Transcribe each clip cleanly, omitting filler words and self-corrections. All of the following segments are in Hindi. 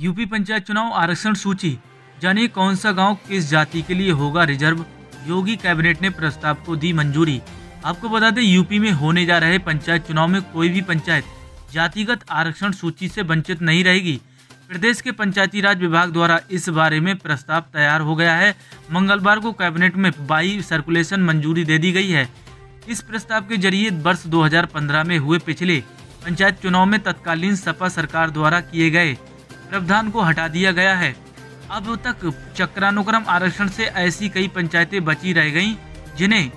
यूपी पंचायत चुनाव आरक्षण सूची, जानिए कौन सा गांव किस जाति के लिए होगा रिजर्व। योगी कैबिनेट ने प्रस्ताव को दी मंजूरी। आपको बता दें, यूपी में होने जा रहे पंचायत चुनाव में कोई भी पंचायत जातिगत आरक्षण सूची से वंचित नहीं रहेगी। प्रदेश के पंचायती राज विभाग द्वारा इस बारे में प्रस्ताव तैयार हो गया है। मंगलवार को कैबिनेट में बाई सर्कुलेशन मंजूरी दे दी गई है। इस प्रस्ताव के जरिए वर्ष 2015 में हुए पिछले पंचायत चुनाव में तत्कालीन सपा सरकार द्वारा किए गए प्रावधान को हटा दिया गया है। अब तक चक्रानुक्रम आरक्षण से ऐसी कई पंचायतें बची रह गईं जिन्हें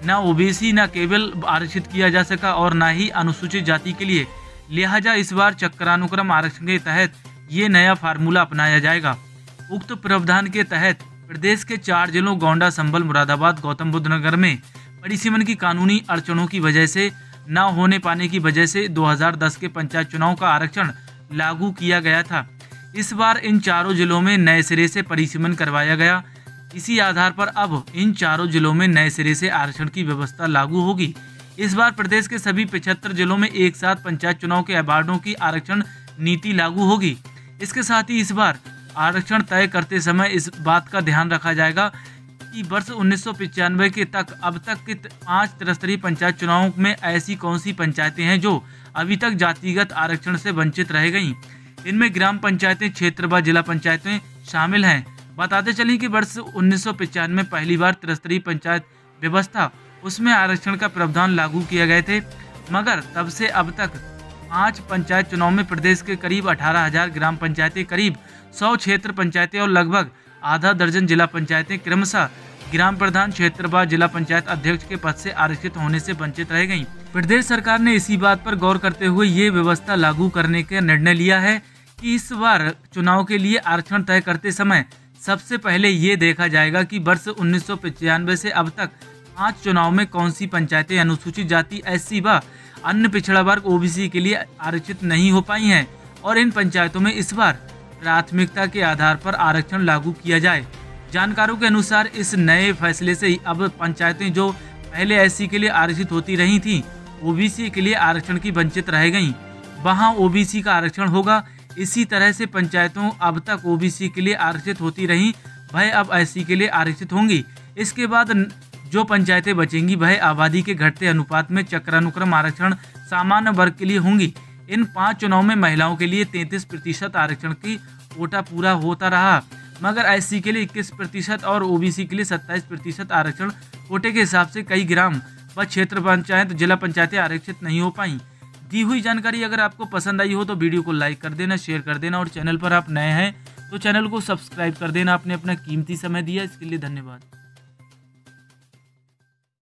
न ओबीसी न केवल आरक्षित किया जा सका और न ही अनुसूचित जाति के लिए। लिहाजा इस बार चक्रानुक्रम आरक्षण के तहत ये नया फार्मूला अपनाया जाएगा। उक्त प्रावधान के तहत प्रदेश के 4 जिलों गोंडा, संभल, मुरादाबाद, गौतम बुद्ध नगर में परिसीमन की कानूनी अड़चनों की वजह से न होने पाने की वजह से 2010 के पंचायत चुनाव का आरक्षण लागू किया गया था। इस बार इन चारों जिलों में नए सिरे से परिसीमन करवाया गया। इसी आधार पर अब इन चारों जिलों में नए सिरे से आरक्षण की व्यवस्था लागू होगी। इस बार प्रदेश के सभी 75 जिलों में एक साथ पंचायत चुनाव के अवार्डों की आरक्षण नीति लागू होगी। इसके साथ ही इस बार आरक्षण तय करते समय इस बात का ध्यान रखा जाएगा कि वर्ष 1995 के तक अब तक के 5 त्रिस्तरीय पंचायत चुनावों में ऐसी कौन सी पंचायतें हैं जो अभी तक जातिगत आरक्षण से वंचित रह गईं। इनमें ग्राम पंचायतें, क्षेत्र व जिला पंचायतें शामिल हैं। बताते चलें कि वर्ष 1995 में पहली बार त्रिस्तरीय पंचायत व्यवस्था उसमें आरक्षण का प्रावधान लागू किए गए थे, मगर तब से अब तक 5 पंचायत चुनाव में प्रदेश के करीब 18,000 ग्राम पंचायतें, करीब 100 क्षेत्र पंचायतें और लगभग आधा दर्जन जिला पंचायतें क्रमशः ग्राम प्रधान, क्षेत्र व जिला पंचायत अध्यक्ष के पद से आरक्षित होने से वंचित रह गईं। प्रदेश सरकार ने इसी बात पर गौर करते हुए ये व्यवस्था लागू करने का निर्णय लिया है कि इस बार चुनाव के लिए आरक्षण तय करते समय सबसे पहले ये देखा जाएगा कि वर्ष 1995 से अब तक 5 चुनाव में कौन सी पंचायतें अनुसूचित जाति, एससी व अन्य पिछड़ा वर्ग ओबीसी के लिए आरक्षित नहीं हो पाई हैं और इन पंचायतों में इस बार प्राथमिकता के आधार पर आरक्षण लागू किया जाए। जानकारों के अनुसार इस नए फैसले से अब पंचायतें जो पहले एससी के लिए आरक्षित होती रही थीं, ओबीसी के लिए आरक्षण की वंचित रह गईं। वहां ओबीसी का आरक्षण होगा। इसी तरह से पंचायतों अब तक ओबीसी के लिए आरक्षित होती रहीं, वह अब एससी के लिए आरक्षित होंगी। इसके बाद जो पंचायतें बचेंगी वह आबादी के घटते अनुपात में चक्रानुक्रम आरक्षण सामान्य वर्ग के लिए होंगी। इन 5 चुनाव में महिलाओं के लिए 33% आरक्षण की कोटा पूरा होता रहा, मगर एससी के लिए 21% और ओबीसी के लिए 27% आरक्षण कोटे के हिसाब से कई ग्राम व क्षेत्र पंचायत, जिला पंचायतें आरक्षित नहीं हो पाई। दी हुई जानकारी अगर आपको पसंद आई हो तो वीडियो को लाइक कर देना, शेयर कर देना और चैनल पर आप नए हैं तो चैनल को सब्सक्राइब कर देना। आपने अपना कीमती समय दिया, इसके लिए धन्यवाद।